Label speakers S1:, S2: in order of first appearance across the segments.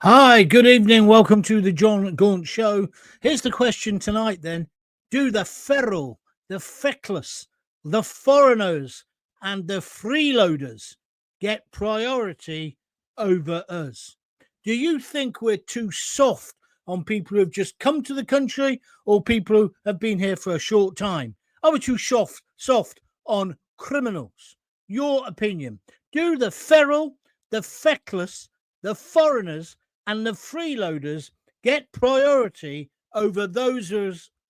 S1: Hi, good evening. Welcome to the Gaunt Show. Here's the question tonight then. Do the feral, the feckless, the foreigners, and the freeloaders get priority over us? Do you think we're too soft on people who have just come to the country or people who have been here for a short time? Are we too soft on criminals? Your opinion. Do the feral, the feckless, the foreigners, and the freeloaders get priority over those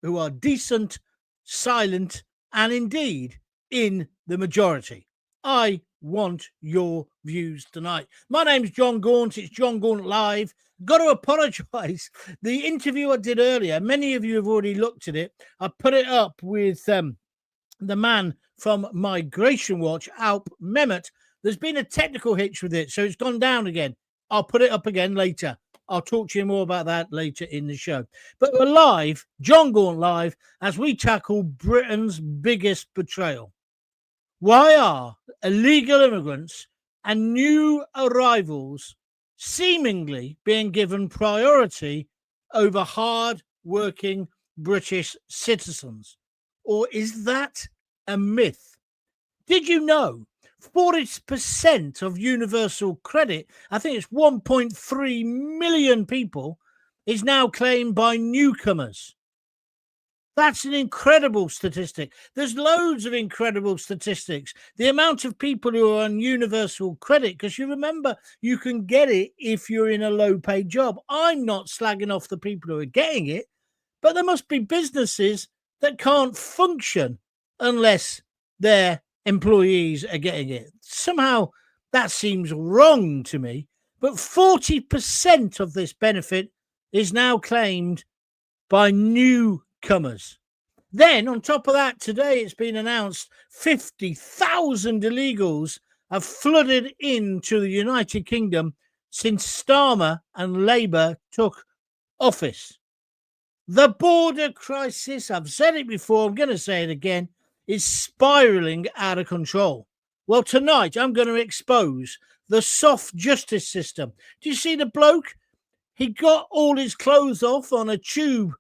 S1: who are decent, silent, and indeed in the majority? I want your views tonight. My name's John Gaunt. It's John Gaunt Live. Got to apologise. The interview I did earlier, many of you have already looked at it. I put it up with the man from Migration Watch, Alp Mehmet. There's been a technical hitch with it, so it's gone down again. I'll put it up again later. I'll talk to you more about that later in the show. But we're live, John Gaunt Live, as we tackle Britain's biggest betrayal. Why are illegal immigrants and new arrivals seemingly being given priority over hard-working British citizens? Or is that a myth? Did you know 40% of universal credit, I think it's 1.3 million people, is now claimed by newcomers? That's an incredible statistic. There's loads of incredible statistics. The amount of people who are on universal credit, because you remember you can get it if you're in a low paid job. I'm not slagging off the people who are getting it, but there must be businesses that can't function unless their employees are getting it. Somehow that seems wrong to me. But 40% of this benefit is now claimed by newcomers. Then, on top of that, today it's been announced 50,000 illegals have flooded into the United Kingdom since Starmer and Labour took office. The border crisis, I've said it before, I'm going to say it again, is spiraling out of control. Well, tonight I'm going to expose the soft justice system. Do you see the bloke? He got all his clothes off on a tube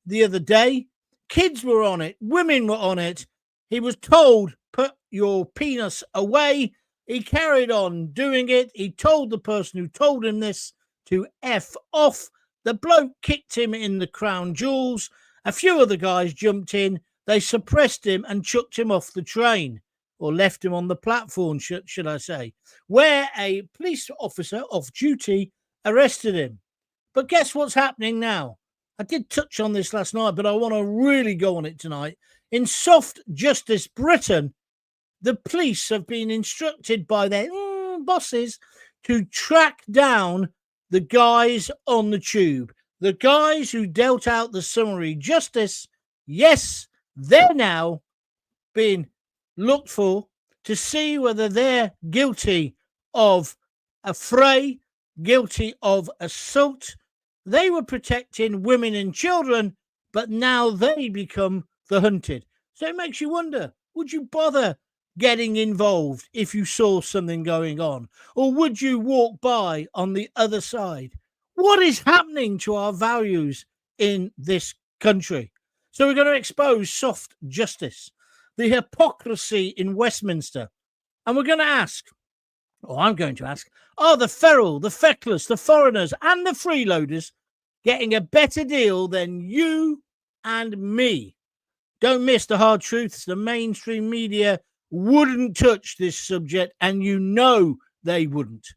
S1: the other day. Kids were on it. Women were on it. He was told, put your penis away. He carried on doing it. He told the person who told him this to F off. The bloke kicked him in the crown jewels. A few other guys jumped in. They suppressed him and chucked him off the train, or left him on the platform, should I say, where a police officer off duty arrested him. But guess what's happening now? I did touch on this last night, but I want to really go on it tonight. In soft justice Britain, the police have been instructed by their bosses to track down the guys on the tube, the guys who dealt out the summary justice. Yes, they're now being looked for to see whether they're guilty of affray, guilty of assault. They were protecting women and children, but now they become the hunted. So it makes you wonder, would you bother getting involved if you saw something going on? Or would you walk by on the other side? What is happening to our values in this country? So we're going to expose soft justice, the hypocrisy in Westminster. And we're going to ask, or I'm going to ask, are the feral, the feckless, the foreigners, and the freeloaders getting a better deal than you and me? Don't miss the hard truths. The mainstream media wouldn't touch this subject, and you know they wouldn't.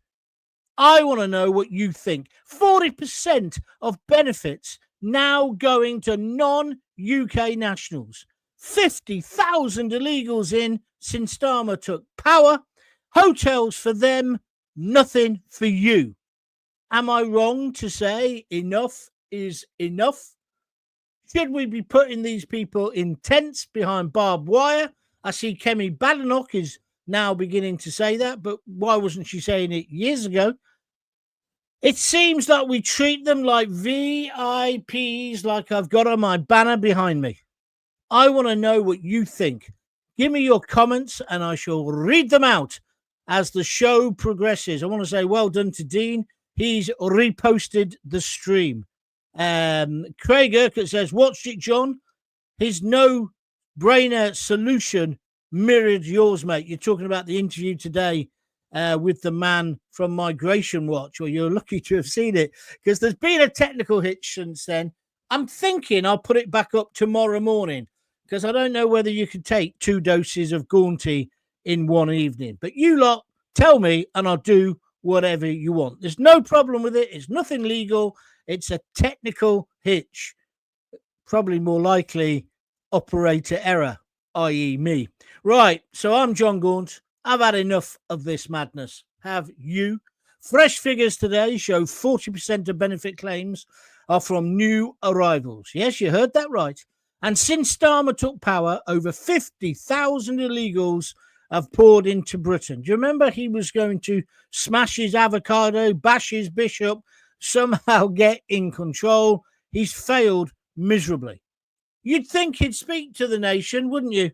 S1: I want to know what you think. 40% of benefits now going to non-UK nationals. 50,000 illegals in since Starmer took power. Hotels for them, nothing for you. Am I wrong to say enough is enough? Should we be putting these people in tents behind barbed wire? I see Kemi Badenoch is now beginning to say that, but why wasn't she saying it years ago? It seems that we treat them like VIPs, like I've got on my banner behind me. I want to know what you think. Give me your comments and I shall read them out as the show progresses. I want to say well done to Dean. He's reposted the stream. Craig Urquhart says, watched it, John. His no-brainer solution mirrored yours, mate. You're talking about the interview today with the man from Migration Watch. Well, you're lucky to have seen it because there's been a technical hitch since then. I'm thinking I'll put it back up tomorrow morning because I don't know whether you can take 2 doses of Gaunty in one evening. But you lot tell me and I'll do whatever you want. There's no problem with it. It's nothing legal. It's a technical hitch. Probably more likely operator error, i.e. me. Right, so I'm John Gaunt. I've had enough of this madness. Have you? Fresh figures today show 40% of benefit claims are from new arrivals. Yes, you heard that right. And since Starmer took power, over 50,000 illegals have poured into Britain. Do you remember he was going to smash his avocado, bash his bishop, somehow get in control? He's failed miserably. You'd think he'd speak to the nation, wouldn't you?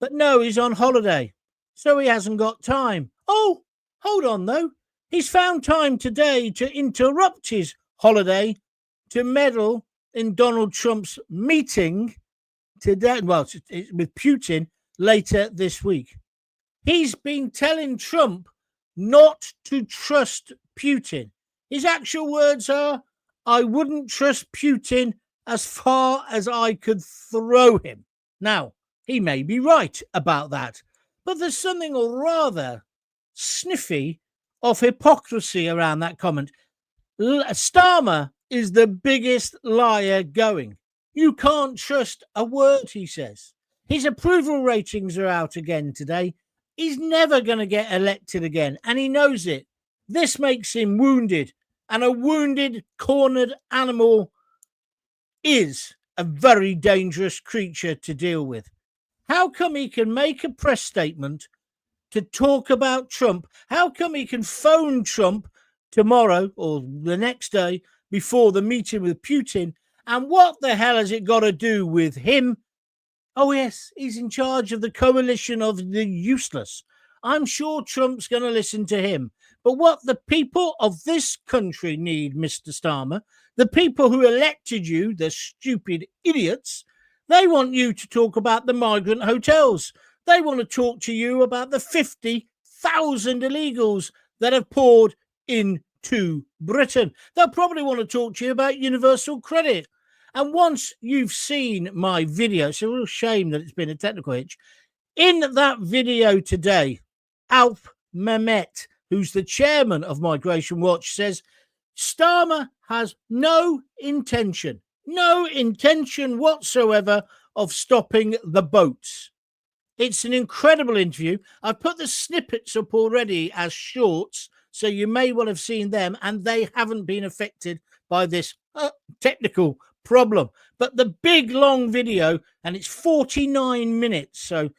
S1: But no, he's on holiday, so he hasn't got time. Oh, hold on, though. He's found time today to interrupt his holiday to meddle in Donald Trump's meeting today, well, with Putin later this week. He's been telling Trump not to trust Putin. His actual words are, I wouldn't trust Putin as far as I could throw him. Now, he may be right about that, but there's something rather sniffy of hypocrisy around that comment. Starmer is the biggest liar going. You can't trust a word he says. His approval ratings are out again today. He's never going to get elected again, and he knows it. This makes him wounded, and a wounded, cornered animal is a very dangerous creature to deal with. How come he can make a press statement to talk about Trump? How come he can phone Trump tomorrow or the next day before the meeting with Putin? And what the hell has it got to do with him? Oh, yes, he's in charge of the coalition of the useless. I'm sure Trump's going to listen to him. But what the people of this country need, Mr. Starmer, the people who elected you, the stupid idiots, they want you to talk about the migrant hotels. They want to talk to you about the 50,000 illegals that have poured into Britain. They'll probably want to talk to you about universal credit. And once you've seen my video, it's a real shame that it's been a technical hitch. In that video today, Alp Mehmet, who's the chairman of Migration Watch, says Starmer has no intention whatsoever of stopping the boats. It's an incredible interview. I've put the snippets up already as shorts, so you may well have seen them, and they haven't been affected by this technical problem. But the big long video, and it's 49 minutes, so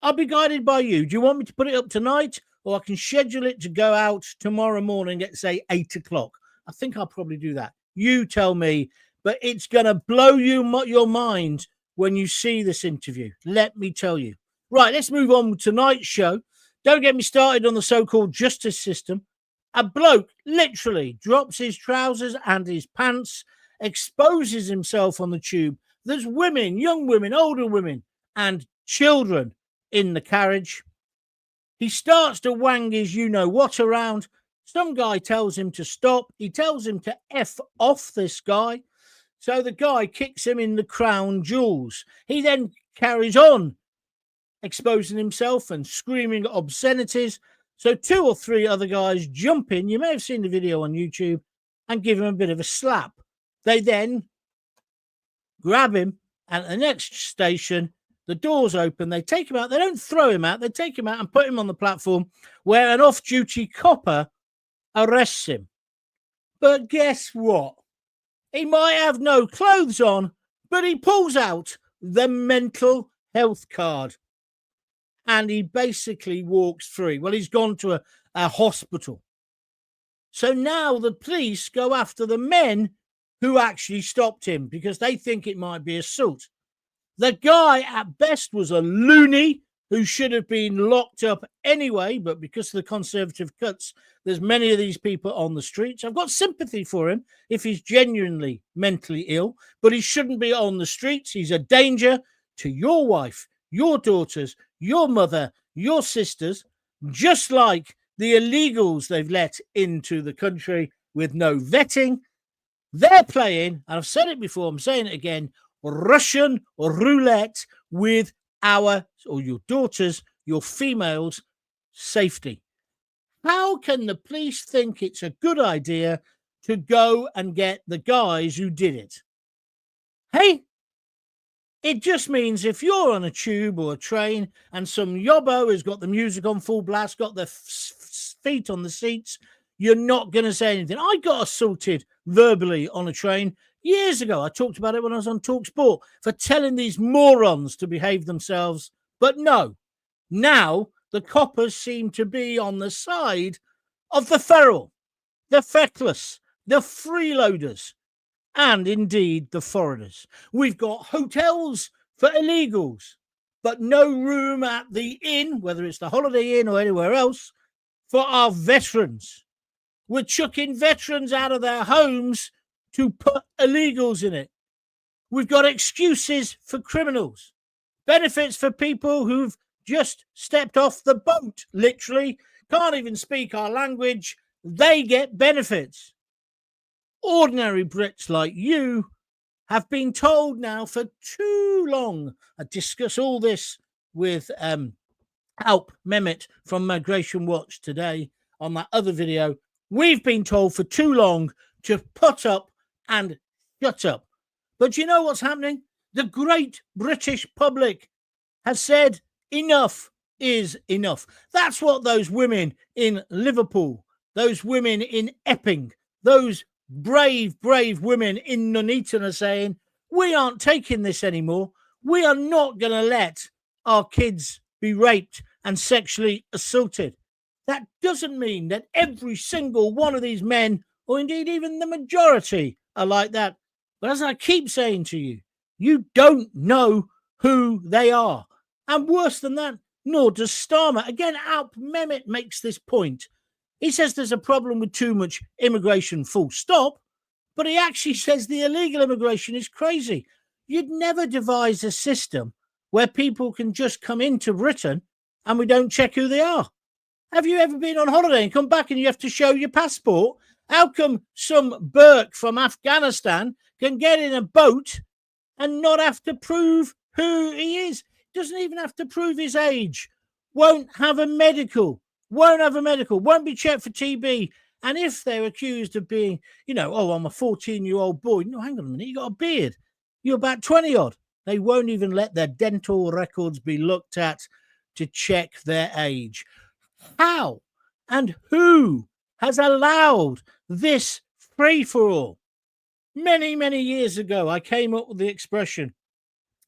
S1: I'll be guided by you. Do you want me to put it up tonight, or I can schedule it to go out tomorrow morning at, say, 8 o'clock? I think I'll probably do that. You tell me, but it's going to blow your mind when you see this interview. Let me tell you. Right, let's move on with tonight's show. Don't get me started on the so-called justice system. A bloke literally drops his trousers and his pants, exposes himself on the tube. There's women, young women, older women, and children in the carriage. He starts to wang his you-know-what around. Some guy tells him to stop. He tells him to F off this guy. So the guy kicks him in the crown jewels. He then carries on exposing himself and screaming obscenities. So 2 or 3 other guys jump in. You may have seen the video on YouTube and give him a bit of a slap. They then grab him, and at the next station, the doors open. They take him out. They don't throw him out. They take him out and put him on the platform where an off-duty copper arrests him. But guess what? He might have no clothes on, but he pulls out the mental health card. And he basically walks free. Well, he's gone to a hospital. So now the police go after the men who actually stopped him because they think it might be assault. The guy at best was a loony, who should have been locked up anyway, but because of the Conservative cuts, there's many of these people on the streets. I've got sympathy for him if he's genuinely mentally ill, but he shouldn't be on the streets. He's a danger to your wife, your daughters, your mother, your sisters, just like the illegals they've let into the country with no vetting. They're playing, and I've said it before, I'm saying it again, Russian roulette with our, or your daughters, your females' safety. How can the police think it's a good idea to go and get the guys who did it? Hey, it just means if you're on a tube or a train and some yobbo has got the music on full blast, got their feet on the seats, you're not going to say anything. I got assaulted verbally on a train years ago. I talked about it when I was on TalkSport for telling these morons to behave themselves. But no, now the coppers seem to be on the side of the feral, the feckless, the freeloaders, and indeed the foreigners. We've got hotels for illegals, but no room at the inn, whether it's the Holiday Inn or anywhere else, for our veterans. We're chucking veterans out of their homes to put illegals in it. We've got excuses for criminals, benefits for people who've just stepped off the boat, literally, can't even speak our language. They get benefits. Ordinary Brits like you have been told now for too long. I discuss all this with Alp Mehmet from Migration Watch today on that other video. We've been told for too long to put up and shut up. But you know what's happening? The great British public has said enough is enough. That's what those women in Liverpool, those women in Epping, those brave women in Nuneaton are saying. We aren't taking this anymore. We are not going to let our kids be raped and sexually assaulted. That doesn't mean that every single one of these men, or indeed even the majority, are like that. But as I keep saying to you, you don't know who they are. And worse than that, nor does Starmer. Again, Alp Mehmet makes this point. He says there's a problem with too much immigration, full stop. But he actually says the illegal immigration is crazy. You'd never devise a system where people can just come into Britain and we don't check who they are. Have you ever been on holiday and come back and you have to show your passport? How come some Burke from Afghanistan can get in a boat and not have to prove who he is? Doesn't even have to prove his age. Won't have a medical. Won't be checked for TB. And if they're accused of being, I'm a 14-year-old boy. No, hang on a minute. You got a beard. You're about 20 odd. They won't even let their dental records be looked at to check their age. How and who has allowed this free-for-all? Many, many years ago, I came up with the expression,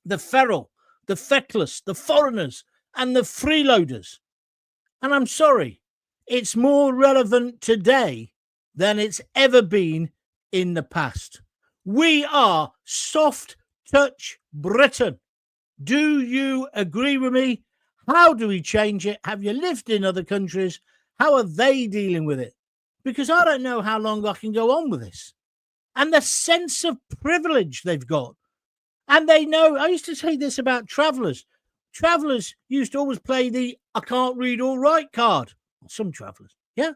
S1: the feral, the feckless, the foreigners, and the freeloaders. And I'm sorry, it's more relevant today than it's ever been in the past. We are soft touch Britain. Do you agree with me? How do we change it? Have you lived in other countries? How are they dealing with it? Because I don't know how long I can go on with this. And the sense of privilege they've got. And they know, I used to say this about travellers. Travellers used to always play the I can't read or write card. Some travellers, yeah.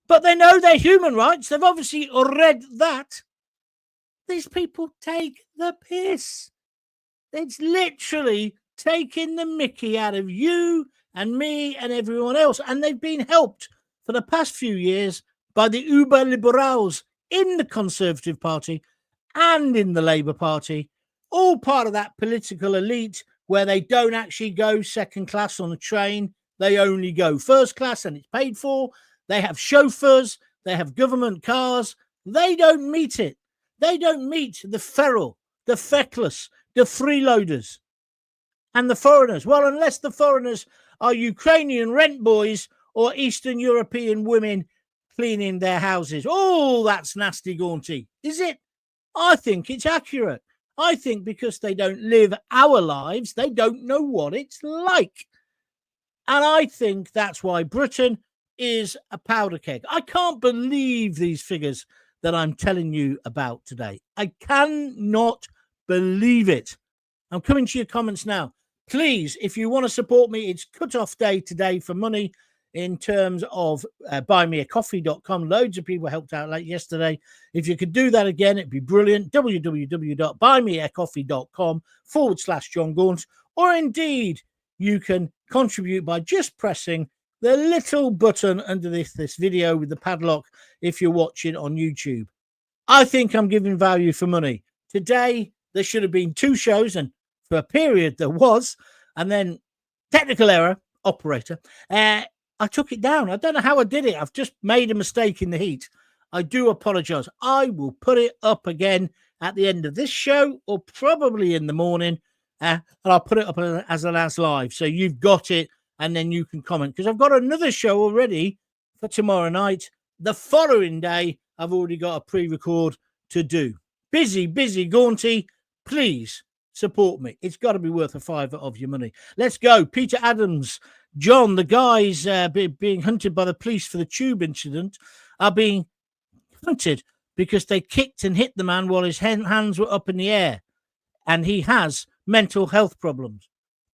S1: But they know their human rights. They've obviously read that. These people take the piss. It's literally taking the mickey out of you and me and everyone else. And they've been helped for the past few years by the uber liberals in the Conservative Party and in the Labour Party, all part of that political elite where they don't actually go second class on a train. They only go first class and it's paid for. They have chauffeurs. They have government cars. They don't meet it. They don't meet the feral, the feckless, the freeloaders and the foreigners. Well, unless the foreigners are Ukrainian rent boys or Eastern European women cleaning their houses. Oh, that's nasty, Gaunty. Is it? I think it's accurate. I think because they don't live our lives, they don't know what it's like. And I think that's why Britain is a powder keg. I can't believe these figures that I'm telling you about today. I cannot believe it. I'm coming to your comments now. Please, if you want to support me, it's cut-off day today for money in terms of buymeacoffee.com. Loads of people helped out late yesterday. If you could do that again, it'd be brilliant. www.buymeacoffee.com/John Gaunt. Or indeed, you can contribute by just pressing the little button under this video with the padlock if you're watching on YouTube. I think I'm giving value for money. Today, there should have been 2 shows, and for a period there was, and then technical error, operator. I took it down. I don't know how I did it. I've just made a mistake in the heat. I do apologize. I will put it up again at the end of this show or probably in the morning, and I'll put it up as a last live. So you've got it, and then you can comment, because I've got another show already for tomorrow night. The following day, I've already got a pre-record to do. Busy, Gaunty. Please support me. It's got to be worth a $5 of your money. Let's go. Peter Adams. John, the guys being hunted by the police for the tube incident are being hunted because they kicked and hit the man while his hands were up in the air, and he has mental health problems.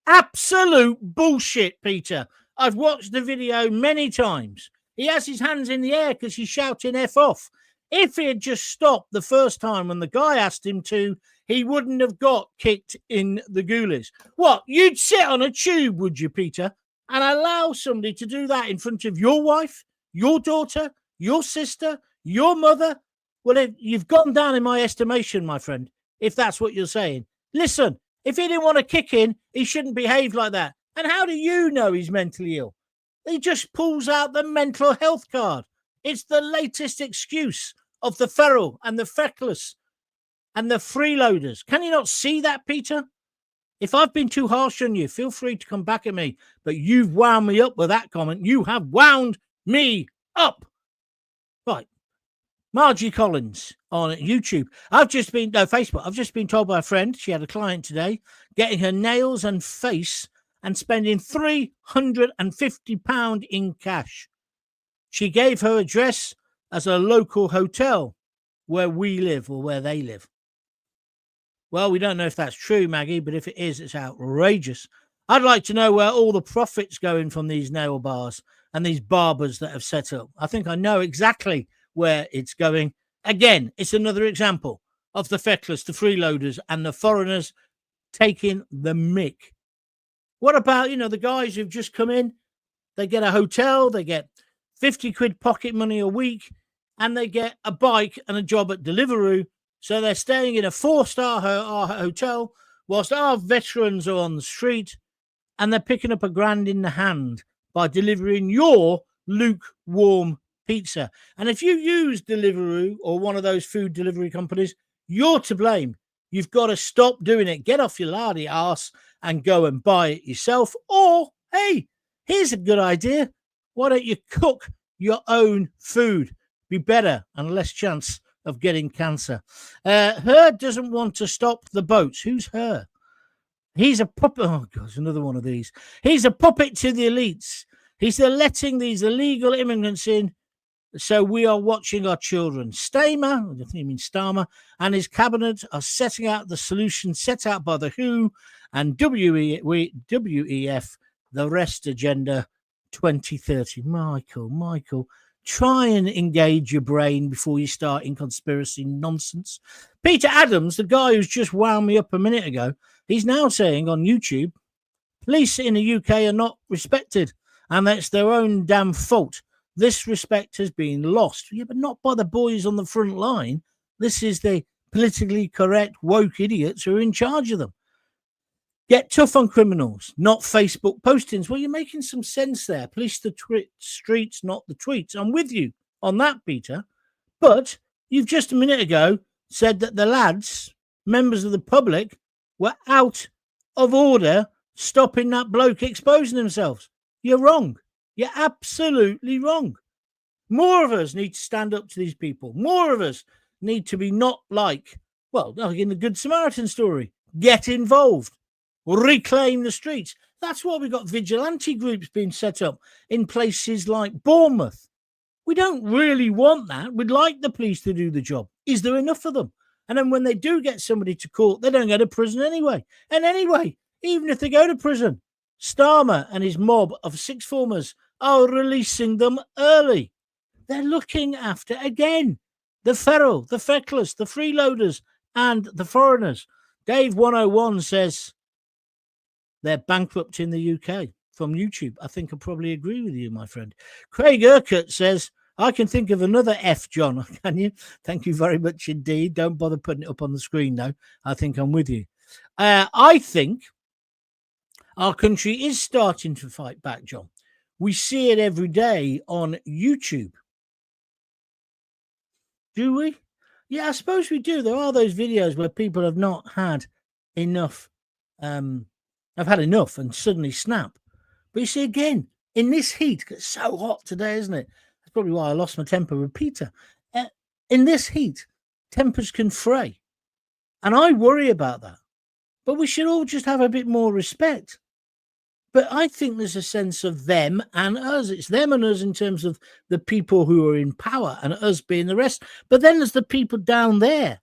S1: Absolute bullshit, Peter. I've watched the video many times. He has his hands in the air because he's shouting F off. If he had just stopped the first time when the guy asked him to, he wouldn't have got kicked in the ghoulies. What? You'd sit on a tube, would you, Peter, and allow somebody to do that in front of your wife, your daughter, your sister, your mother? Well, you've gone down in my estimation, my friend, if that's what you're saying. Listen, if he didn't want to kick in, he shouldn't behave like that. And how do you know he's mentally ill? He just pulls out the mental health card. It's the latest excuse of the feral and the feckless and the freeloaders. Can you not see that, Peter? If I've been too harsh on you, feel free to come back at me. But you've wound me up with that comment. You have wound me up. Right. Margie Collins on YouTube. Facebook. I've just been told by a friend, she had a client today, getting her nails and face and spending £350 in cash. She gave her address as a local hotel where we live, or where they live. Well, we don't know if that's true, Maggie, but if it is, it's outrageous. I'd like to know where all the profits going from these nail bars and these barbers that have set up. I think I know exactly where it's going. Again, it's another example of the feckless, the freeloaders, and the foreigners taking the mick. What about, the guys who've just come in? They get a hotel, they get 50 quid pocket money a week, and they get a bike and a job at Deliveroo. So they're staying in a 4-star hotel whilst our veterans are on the street, and they're picking up £1,000 in the hand by delivering your lukewarm pizza. And if you use Deliveroo or one of those food delivery companies, you're to blame. You've got to stop doing it. Get off your lardy ass and go and buy it yourself. Or, hey, here's a good idea. Why don't you cook your own food? Be better and less chance of getting cancer. Her doesn't want to stop the boats. Who's her? He's a puppet. Oh, gosh, another one of these. He's a puppet to the elites. He's letting these illegal immigrants in, so we are watching our children. Starmer, I think he means Starmer, and his cabinet are setting out the solution set out by the WHO and WEF, the Rest Agenda 2030. Michael, try and engage your brain before you start in conspiracy nonsense. Peter Adams, the guy who's just wound me up a minute ago, he's now saying on YouTube, police in the UK are not respected, and that's their own damn fault. This respect has been lost. Yeah, but not by the boys on the front line. This is the politically correct woke idiots who are in charge of them. Get tough on criminals, not Facebook postings. Well, you're making some sense there. Police the streets, not the tweets. I'm with you on that, Peter. But you've just a minute ago said that the lads, members of the public, were out of order stopping that bloke exposing themselves. You're wrong. You're absolutely wrong. More of us need to stand up to these people. More of us need to be not like in the Good Samaritan story. Get involved. Reclaim the streets. That's why we've got vigilante groups being set up in places like Bournemouth. We don't really want that. We'd like the police to do the job. Is there enough of them? And then when they do get somebody to court, they don't go to prison anyway. And anyway, even if they go to prison, Starmer and his mob of sixth formers are releasing them early. They're looking after, again, the feral, the feckless, the freeloaders, and the foreigners. Dave 101 says they're bankrupt in the UK from YouTube. I think I probably agree with you, my friend. Craig Urquhart says, I can think of another F, John. Can you? Thank you very much indeed. Don't bother putting it up on the screen, though. I think I'm with you. I think our country is starting to fight back, John. We see it every day on YouTube. Do we? Yeah, I suppose we do. There are those videos where people have not had enough. I've had enough and suddenly snap. But you see, again, in this heat, it's so hot today, isn't it? That's probably why I lost my temper with Peter. In this heat, tempers can fray. And I worry about that. But we should all just have a bit more respect. But I think there's a sense of them and us. It's them and us in terms of the people who are in power and us being the rest. But then there's the people down there,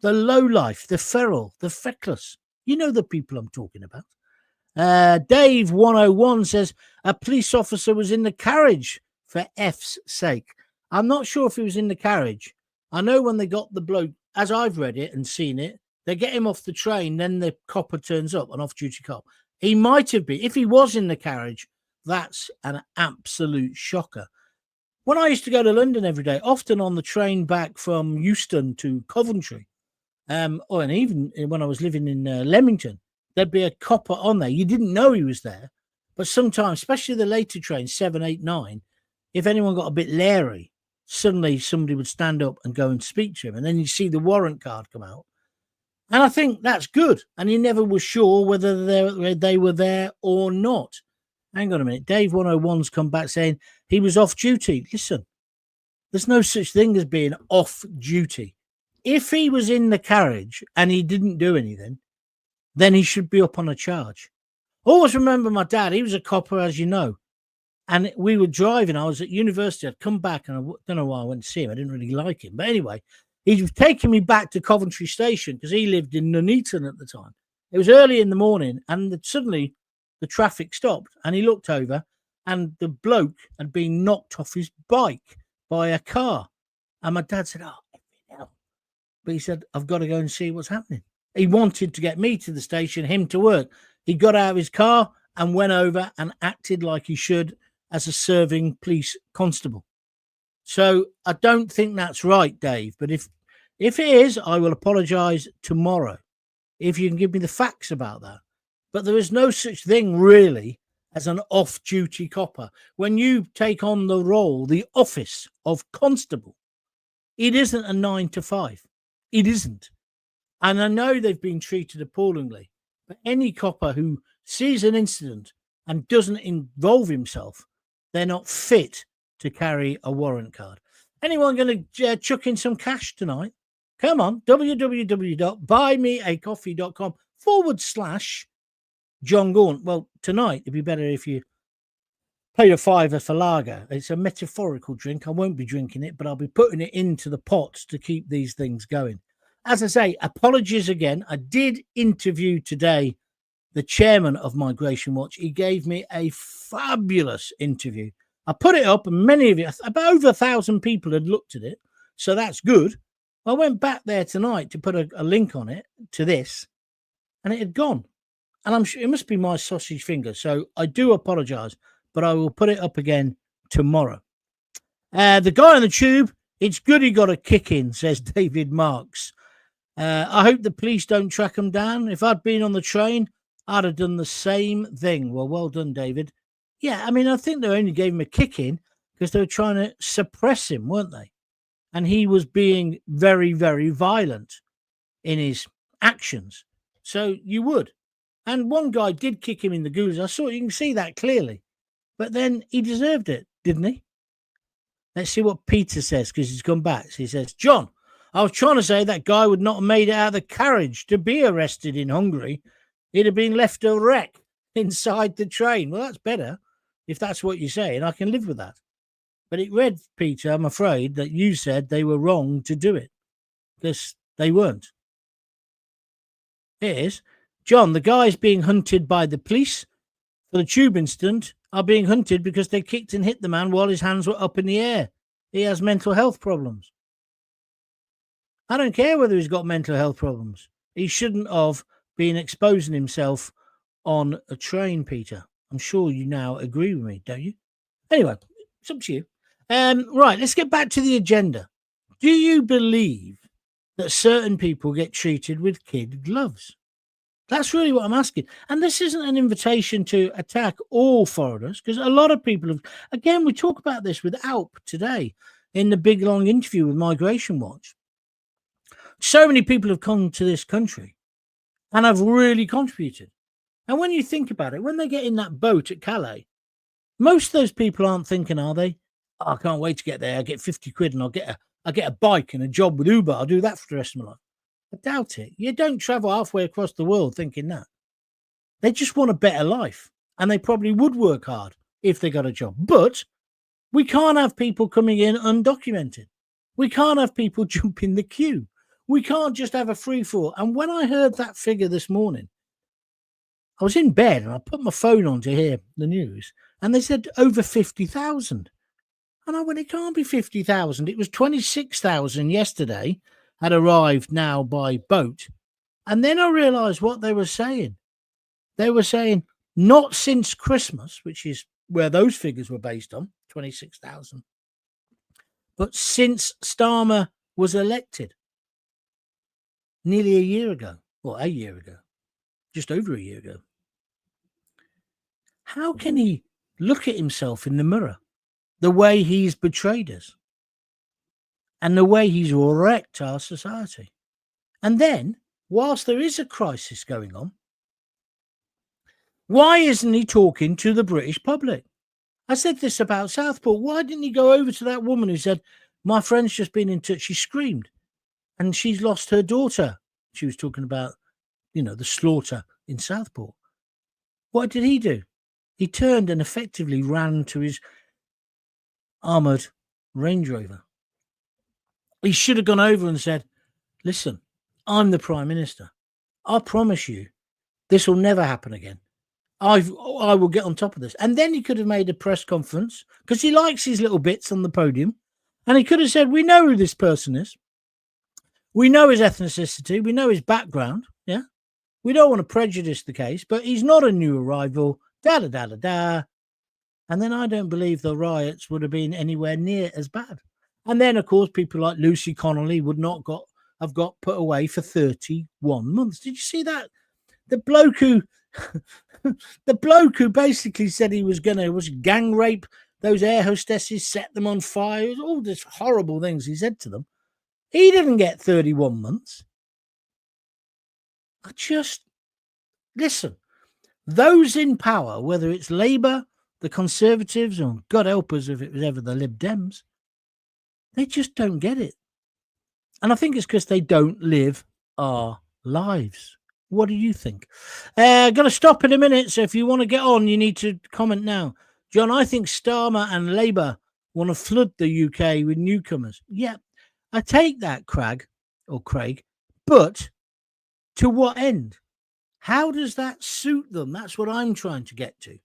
S1: the lowlife, the feral, the feckless. You know the people I'm talking about. Dave 101 says a police officer was in the carriage for F's sake. I'm not sure if he was in the carriage. I know when they got the bloke, as I've read it and seen it, they get him off the train, then the copper turns up, an off-duty cop. He might have been. If he was in the carriage, that's an absolute shocker. When I used to go to London every day, often on the train back from Euston to Coventry, and even when I was living in Leamington, there'd be a copper on there. You didn't know he was there, but sometimes, especially the later trains, 7, 8, 9, if anyone got a bit leery, suddenly somebody would stand up and go and speak to him, and then you see the warrant card come out. And I think that's good. And you never were sure whether they were there or not. Hang on a minute. Dave 101's come back saying he was off duty. Listen, there's no such thing as being off duty. If he was in the carriage and he didn't do anything, then he should be up on a charge. Always remember my dad. He was a copper, as you know. And we were driving. I was at university. I'd come back and I don't know why I went to see him. I didn't really like him. But anyway, he was taking me back to Coventry Station because he lived in Nuneaton at the time. It was early in the morning and suddenly the traffic stopped and he looked over and the bloke had been knocked off his bike by a car. And my dad said, oh, hell. But he said, I've got to go and see what's happening. He wanted to get me to the station, him to work. He got out of his car and went over and acted like he should as a serving police constable. So I don't think that's right, Dave. But if it is, I will apologise tomorrow if you can give me the facts about that. But there is no such thing really as an off-duty copper. When you take on the role, the office of constable, it isn't a 9 to 5. It isn't. And I know they've been treated appallingly. But any copper who sees an incident and doesn't involve himself, they're not fit to carry a warrant card. Anyone going to chuck in some cash tonight? Come on, www.buymeacoffee.com/John Gaunt. Well, tonight it'd be better if you paid a $5 for lager. It's a metaphorical drink. I won't be drinking it, but I'll be putting it into the pot to keep these things going. As I say, apologies again. I did interview today the chairman of Migration Watch. He gave me a fabulous interview. I put it up and many of you, about over 1,000 people had looked at it. So that's good. I went back there tonight to put a link on it to this and it had gone. And I'm sure it must be my sausage finger. So I do apologize, but I will put it up again tomorrow. The guy on the tube, it's good he got a kick in, says David Marks. I hope the police don't track him down. If I'd been on the train, I'd have done the same thing. Well done, David. Yeah, I mean, I think they only gave him a kick in because they were trying to suppress him, weren't they? And he was being very, very violent in his actions. So you would. And one guy did kick him in the goose. You can see that clearly. But then he deserved it, didn't he? Let's see what Peter says because he's gone back. So he says, John, I was trying to say that guy would not have made it out of the carriage to be arrested in Hungary. He'd have been left a wreck. inside the train. Well, that's better. If that's what you're saying, I can live with that. But it read, Peter, I'm afraid, that you said they were wrong to do it. Because they weren't. It is. John, the guys being hunted by the police for the tube incident are being hunted because they kicked and hit the man while his hands were up in the air. He has mental health problems. I don't care whether he's got mental health problems. He shouldn't have been exposing himself on a train, Peter. I'm sure you now agree with me, don't you? Anyway, it's up to you. Right, let's get back to the agenda. Do you believe that certain people get treated with kid gloves? That's really what I'm asking. And this isn't an invitation to attack all foreigners, because a lot of people have, again, we talk about this with Alp today in the big long interview with Migration Watch. So many people have come to this country and have really contributed. And when you think about it, when they get in that boat at Calais, most of those people aren't thinking, are they? Oh, I can't wait to get there. I'll get 50 quid and I'll get a bike and a job with Uber. I'll do that for the rest of my life. I doubt it. You don't travel halfway across the world thinking that. They just want a better life. And they probably would work hard if they got a job. But we can't have people coming in undocumented. We can't have people jumping the queue. We can't just have a free-for-all. And when I heard that figure this morning, I was in bed and I put my phone on to hear the news. And they said over 50,000. And I went, it can't be 50,000. It was 26,000 yesterday, had arrived now by boat. And then I realised what they were saying. They were saying, not since Christmas, which is where those figures were based on, 26,000, but since Starmer was elected nearly a year ago, or a year ago, just over a year ago. How can he look at himself in the mirror, the way he's betrayed us and the way he's wrecked our society? And then, whilst there is a crisis going on, why isn't he talking to the British public? I said this about Southport. Why didn't he go over to that woman who said, my friend's just been in touch? She screamed and she's lost her daughter. She was talking about, the slaughter in Southport. What did he do? He turned and effectively ran to his armoured Range Rover. He should have gone over and said, listen, I'm the Prime Minister. I promise you, this will never happen again. I will get on top of this. And then he could have made a press conference, because he likes his little bits on the podium. And he could have said, we know who this person is. We know his ethnicity. We know his background. Yeah. We don't want to prejudice the case, but he's not a new arrival. Da-da-da-da-da. And then I don't believe the riots would have been anywhere near as bad. And then, of course, people like Lucy Connolly would not have got put away for 31 months. Did you see that? The bloke who basically said he was gang rape those air hostesses, set them on fire, all these horrible things he said to them. He didn't get 31 months. Listen, those in power, whether it's Labour, the Conservatives, or God help us if it was ever the Lib Dems, they just don't get it. And I think it's because they don't live our lives. What do you think? Going to stop in a minute, so if you want to get on, you need to comment now. John, I think Starmer and Labour want to flood the UK with newcomers. Yeah, I take that, Craig, but to what end? How does that suit them? That's what I'm trying to get to.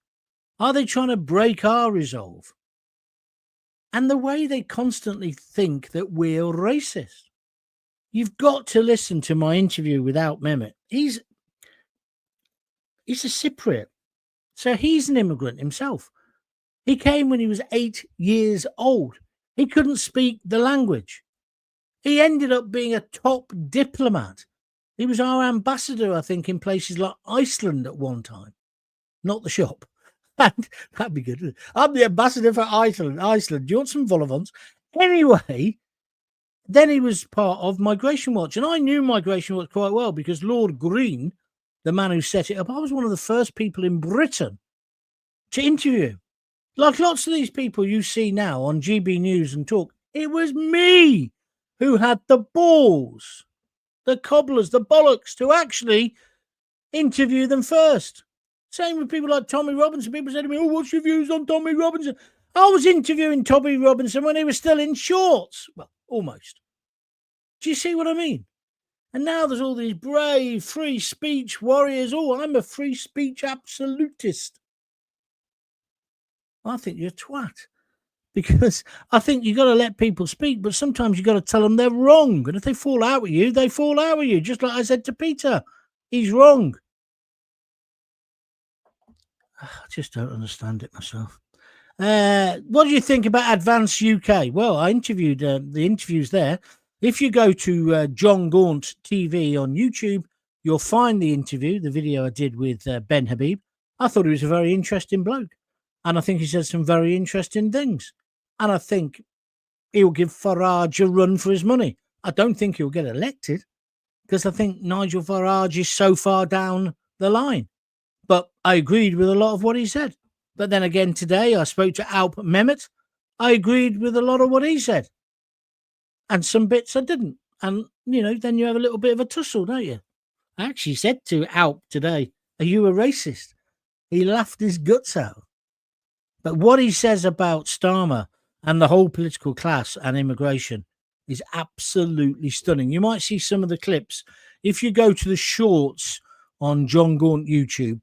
S1: Are they trying to break our resolve? And the way they constantly think that we're racist. You've got to listen to my interview with Alp Mehmet. He's a Cypriot. So he's an immigrant himself. He came when he was 8 years old. He couldn't speak the language. He ended up being a top diplomat. He was our ambassador, I think, in places like Iceland at one time. Not the shop. That'd be good. I'm the ambassador for Iceland. Do you want some vol-au-vents? Anyway, then he was part of Migration Watch. And I knew Migration Watch quite well because Lord Green, the man who set it up, I was one of the first people in Britain to interview. Like lots of these people you see now on GB News and Talk, it was me who had the balls, the cobblers, the bollocks to actually interview them first. Same with people like Tommy Robinson. People say to me, "Oh, what's your views on Tommy Robinson?" I was interviewing Tommy Robinson when he was still in shorts. Well, almost. Do you see what I mean? And now there's all these brave free speech warriors. Oh, I'm a free speech absolutist. I think you're a twat. Because I think you've got to let people speak, but sometimes you've got to tell them they're wrong. And if they fall out with you, they fall out with you. Just like I said to Peter, he's wrong. I just don't understand it myself. What do you think about Advance UK? Well, I interviewed the interviews there. If you go to John Gaunt TV on YouTube, you'll find the interview, the video I did with Ben Habib. I thought he was a very interesting bloke. And I think he said some very interesting things. And I think he'll give Farage a run for his money. I don't think he'll get elected because I think Nigel Farage is so far down the line. But I agreed with a lot of what he said. But then again, today I spoke to Alp Mehmet. I agreed with a lot of what he said. And some bits I didn't. And, then you have a little bit of a tussle, don't you? I actually said to Alp today, "Are you a racist?" He laughed his guts out. But what he says about Starmer and the whole political class and immigration is absolutely stunning. You might see some of the clips. If you go to the shorts on John Gaunt YouTube,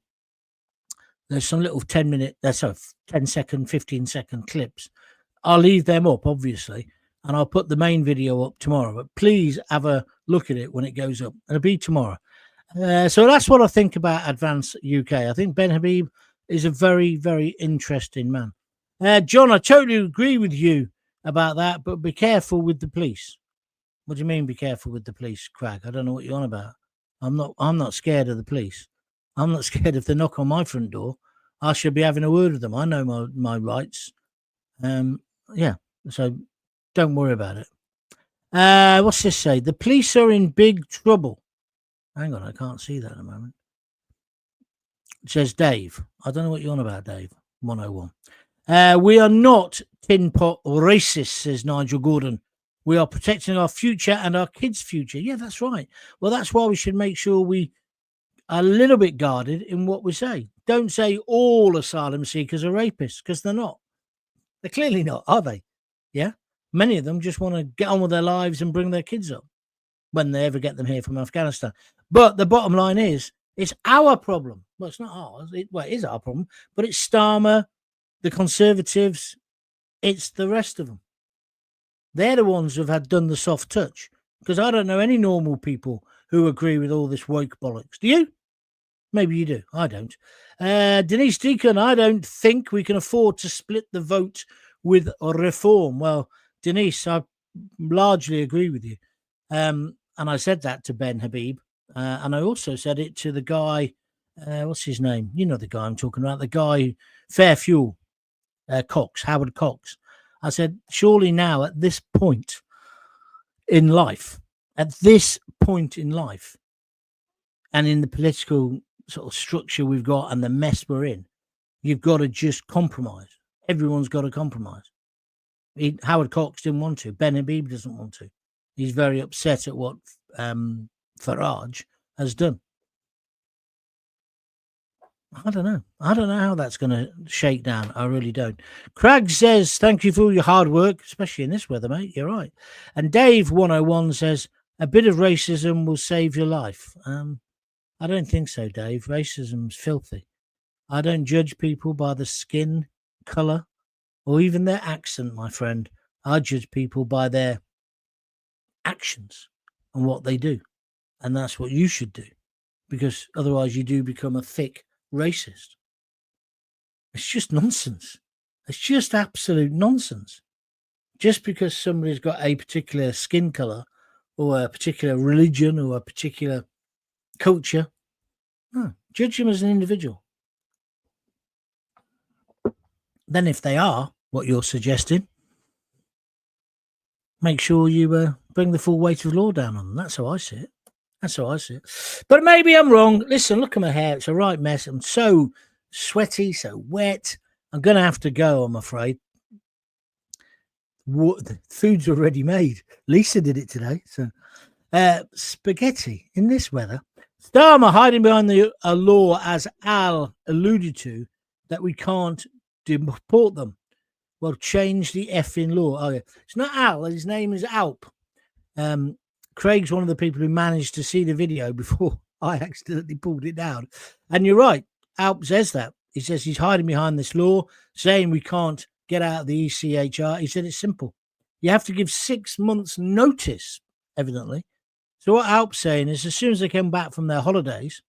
S1: there's some little 10-second, 15-second clips. I'll leave them up, obviously, and I'll put the main video up tomorrow. But please have a look at it when it goes up. It'll be tomorrow. So that's what I think about Advance UK. I think Ben Habib is a very, very interesting man. John, I totally agree with you about that, but be careful with the police. What do you mean, be careful with the police, Crag? I don't know what you're on about. I'm not scared of the police. I'm not scared if they knock on my front door. I should be having a word with them. I know my rights. Yeah, so don't worry about it. What's this say? The police are in big trouble. Hang on, I can't see that at the moment. It says Dave. I don't know what you're on about, Dave. 101. We are not tin pot racists, says Nigel Gordon. We are protecting our future and our kids' future. Yeah, that's right. Well, that's why we should make sure we are a little bit guarded in what we say. Don't say all asylum seekers are rapists, because they're not. They're clearly not, are they? Yeah? Many of them just want to get on with their lives and bring their kids up when they ever get them here from Afghanistan. But the bottom line is, it's our problem. Well, it's not ours. It is our problem, but it's Starmer, the Conservatives, it's the rest of them. They're the ones who have done the soft touch, because I don't know any normal people who agree with all this woke bollocks. Do you? Maybe you do. I don't. Denise Deacon, I don't think we can afford to split the vote with reform. Well, Denise, I largely agree with you. And I said that to Ben Habib. And I also said it to the guy, what's his name? You know the guy I'm talking about, the guy, Fair Fuel, Cox, Howard Cox. I said, surely now at this point in life, and in the political sort of structure we've got and the mess we're in, you've got to just compromise. Everyone's got to compromise. Howard Cox didn't want to. Ben Habib doesn't want to. He's very upset at what Farage has done. I don't know. I don't know how that's going to shake down. I really don't. Craig says, thank you for all your hard work, especially in this weather, mate. You're right. And Dave 101 says, a bit of racism will save your life. I don't think so, Dave. Racism's filthy. I don't judge people by the skin color or even their accent, my friend. I judge people by their actions and what they do. And that's what you should do, because otherwise you do become a thick racist. It's just nonsense. It's just absolute nonsense. Just because somebody's got a particular skin color or a particular religion or a particular culture, no, judge them as an individual. Then if they are what you're suggesting, make sure you bring the full weight of law down on them. That's how I see it. That's how I see it. But maybe I'm wrong. Listen, look at my hair. It's a right mess. I'm so sweaty, so wet. I'm going to have to go, I'm afraid. The food's already made. Lisa did it today. So spaghetti in this weather. Starmer hiding behind a law, as Al alluded to, that we can't deport them. Well, change the effing law. Oh, yeah. It's not Al. His name is Alp. Craig's one of the people who managed to see the video before I accidentally pulled it down. And you're right. Alp says that. He says he's hiding behind this law, saying we can't get out of the ECHR. He said it's simple. You have to give 6 months notice, evidently. So what Alp's saying is as soon as they come back from their holidays,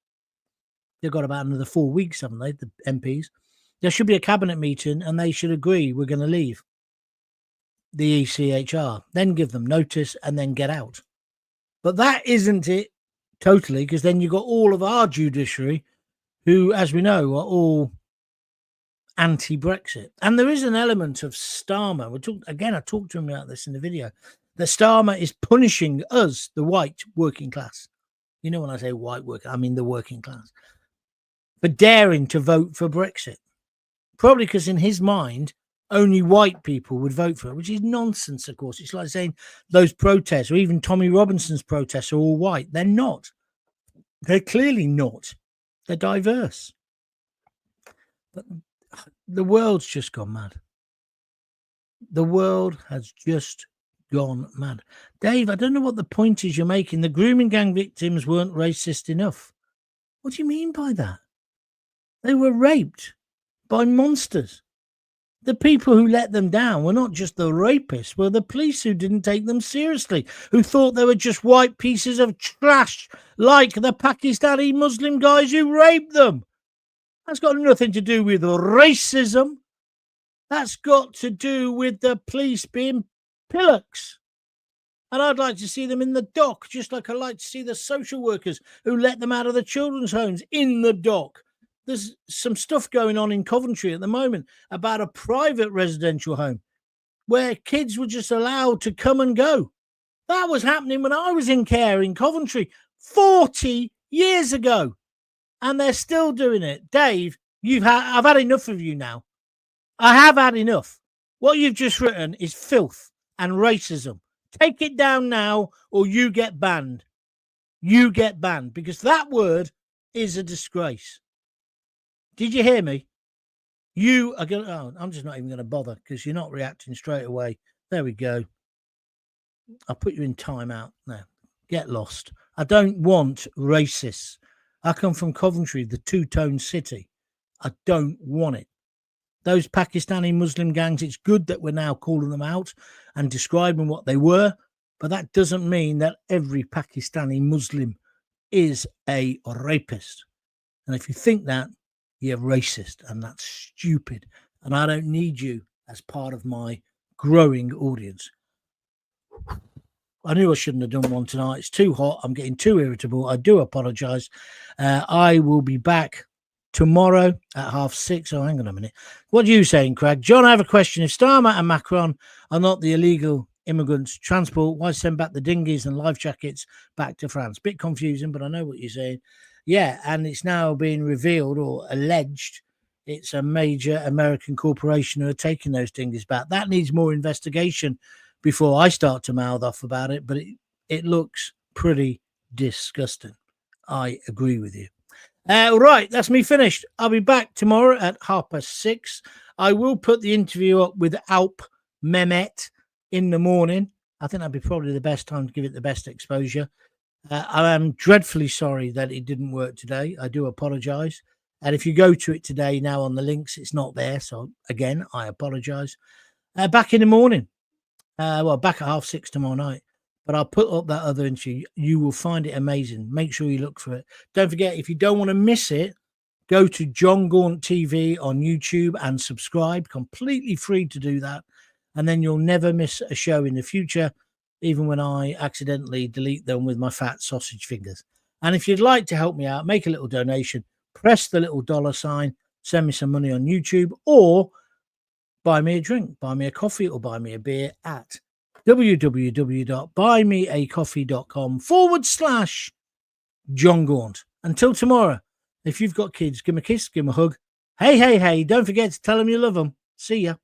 S1: they've got about another 4 weeks, haven't they, the MPs? There should be a cabinet meeting and they should agree we're going to leave the ECHR, then give them notice and then get out. But that isn't it totally, because then you've got all of our judiciary who, as we know, are all anti-Brexit. And there is an element of Starmer. I talked to him about this in the video, that Starmer is punishing us, the white working class. You know, when I say white working, I mean the working class, for daring to vote for Brexit. Probably because in his mind, only white people would vote for it, which is nonsense, of course. It's like saying those protests, or even Tommy Robinson's protests, are all white. They're not. They're clearly not. They're diverse. But the world's just gone mad. The world has just gone mad. Dave, I don't know what the point is you're making. The grooming gang victims weren't racist enough. What do you mean by that? They were raped by monsters. The people who let them down were not just the rapists, were the police who didn't take them seriously, who thought they were just white pieces of trash, like the Pakistani Muslim guys who raped them. That's got nothing to do with racism. That's got to do with the police being pillocks. And I'd like to see them in the dock, just like I'd like to see the social workers who let them out of the children's homes in the dock. There's some stuff going on in Coventry at the moment about a private residential home where kids were just allowed to come and go. That was happening when I was in care in Coventry 40 years ago. And they're still doing it. Dave, I've had enough of you now. I have had enough. What you've just written is filth and racism. Take it down now or you get banned. You get banned because that word is a disgrace. Did you hear me? You are going to... Oh, I'm just not even going to bother because you're not reacting straight away. There we go. I'll put you in timeout now. Get lost. I don't want racists. I come from Coventry, the two-tone city. I don't want it. Those Pakistani Muslim gangs, it's good that we're now calling them out and describing what they were, but that doesn't mean that every Pakistani Muslim is a rapist. And if you think that, you're racist, and that's stupid. And I don't need you as part of my growing audience. I knew I shouldn't have done one tonight. It's too hot. I'm getting too irritable. I do apologise. I will be back tomorrow at 6:30. Oh, hang on a minute. What are you saying, Craig? John, I have a question. If Starmer and Macron are not the illegal immigrants transport, why send back the dinghies and life jackets back to France? Bit confusing, but I know what you're saying. Yeah, and it's now being revealed or alleged it's a major American corporation who are taking those dinghies back. That needs more investigation before I start to mouth off about it, but it looks pretty disgusting. I agree with you. All right, that's me finished. I'll be back tomorrow at 6:30. I will put the interview up with Alp Mehmet in the morning. I think that'd be probably the best time to give it the best exposure. I am dreadfully sorry that it didn't work today. I do apologise. And if you go to it today now on the links, it's not there. So again, I apologise. Back in the morning. Back at 6:30 tomorrow night. But I'll put up that other interview. You will find it amazing. Make sure you look for it. Don't forget, if you don't want to miss it, go to John Gaunt TV on YouTube and subscribe. Completely free to do that. And then you'll never miss a show in the future, even when I accidentally delete them with my fat sausage fingers. And if you'd like to help me out, make a little donation, press the little $sign, send me some money on YouTube, or buy me a drink, buy me a coffee, or buy me a beer at www.buymeacoffee.com/John Gaunt. Until tomorrow, if you've got kids, give them a kiss, give them a hug. Hey, don't forget to tell them you love them. See ya.